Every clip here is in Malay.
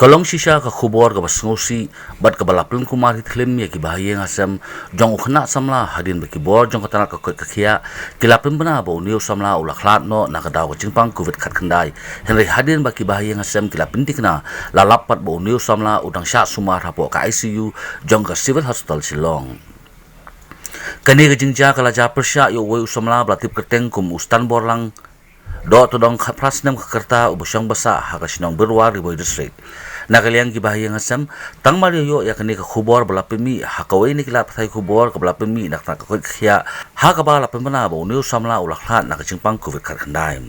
Kalong sisa ka khubor ka basngosi bat ka balaplan kumari thlem ya ki bahaya ngasam jong ukhna samla hadin baki bor jong katana ka khia kilapin bana bo niu samla ulaklat no nakadaw ka jingpang covid khat khandai henry hadin baki bahaya ngasam kilapin tikna lalapat bo niu samla udang sha sumar hapo ka ICU jong ka civil hospital Shillong. Kani ka jingja kala ja persya yo wei usamla blatip keteng kum ustan borlang do to dong prasnam kerta ubusyang basa hakasinong berwa riboy district nakaliang gibahaya ngasam tang mariyo ya kani ka khubor balapimi hakawai ni kila pathai khubor ka balapimi nakna ka khia hakaba lapimana bo niu samla ulakhat nakachingpang covid khandai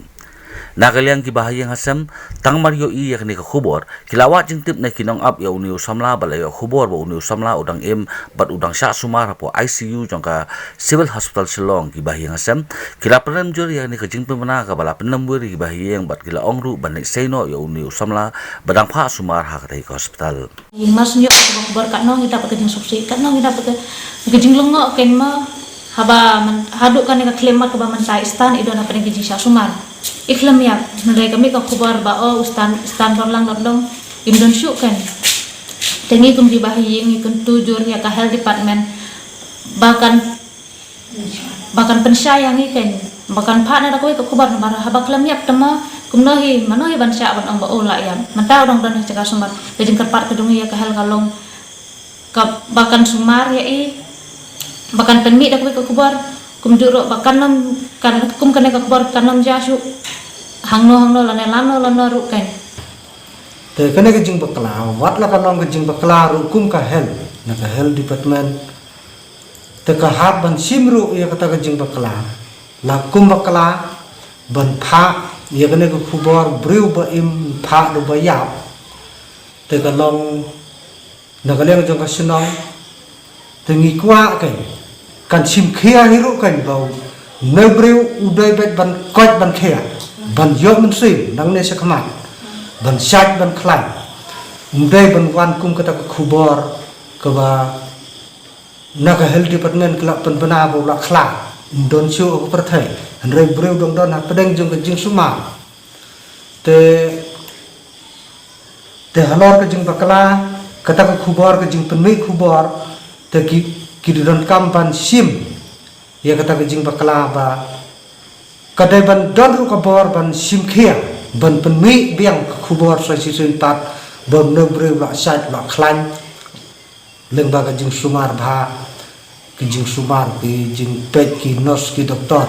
nakaliang gibahaya ngasam tang mariyo ya kani ka khubor kilawat jingtip na kinong up ya niu samla balayo khubor bo niu samla udang im bat udang sha sumar hapo ICU jongka civil hospital Shillong gibahaya ngasam kila penem jur ya ni ka jingpim mana ka balapen nambur gibahaya yang bat kila ongru banik seno ya niu samla badang pha sumar ha ka hospital mas nyo khubor kat no kita pakai jing subsidi kat no kita pakai jing longo ken ma haba haduk kan ka klaim ka ba man sai stan ido na paling jing sha sumar iklam ya nalai kami ka khubor ba o stan borlang lodong indon syuk kan tengi kum di bahaya ngi kun tujur ya ka health department bahkan pensayang ikan bahkan partner aku ke khubor mar haba klam ya tama kum nohi manohi ban sya ban ong ba o la ya mantau dong don cakap sumar kejing kerpat kedung ya ka hel kalong ka bahkan sumar ya bahkan penmi dak ke khubor kum juro bahkan nom kan kum kena ke khubor kan nom jasu hangno lano ru kan te kena kejing bakla wat la kan nom kejing bakla ru kum ka hel na ka hel department te ka hab ban simru ya kata kejing bakla la kum bakla ban pha ya kena ke khubor breu ba im pha do ba ya te ka long na ka leng jong ka sinong te ngi kwa kan sim khia hiru kan bau ne breu udai bet ban kot ban khia ban yo men sim nang ne sakmat ban sat ban klan udai ban wan kum kata ka khubor ka ba na ka health department kala pen bana bo la khla don chu per thai re breu dong don ha pedeng jong ka jing suma te halor ka jing bakla kata ka khubor ka jing penmi khubor te ki don kam ban sim ya kata ka jing bakla ba kadai ban don ru ka bor ban sim khia ban penmi biang khubor sa sisun pat bom no breu la sat la khlan leng ba ka jing sumar bha ki jing sumar ki jing pet ki nos ki doktor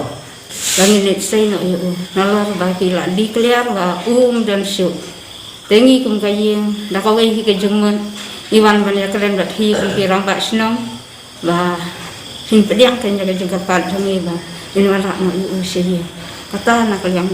lagi let say no yo nalor ba ki la declare ba dan syu tengi kum ka yin da ka gai ki jing mon iwan ban ya kalen bat hi ki rang ba snong ba hin pediang kan ya jing ka pat thami ba in wala no yo sye kata na ka yang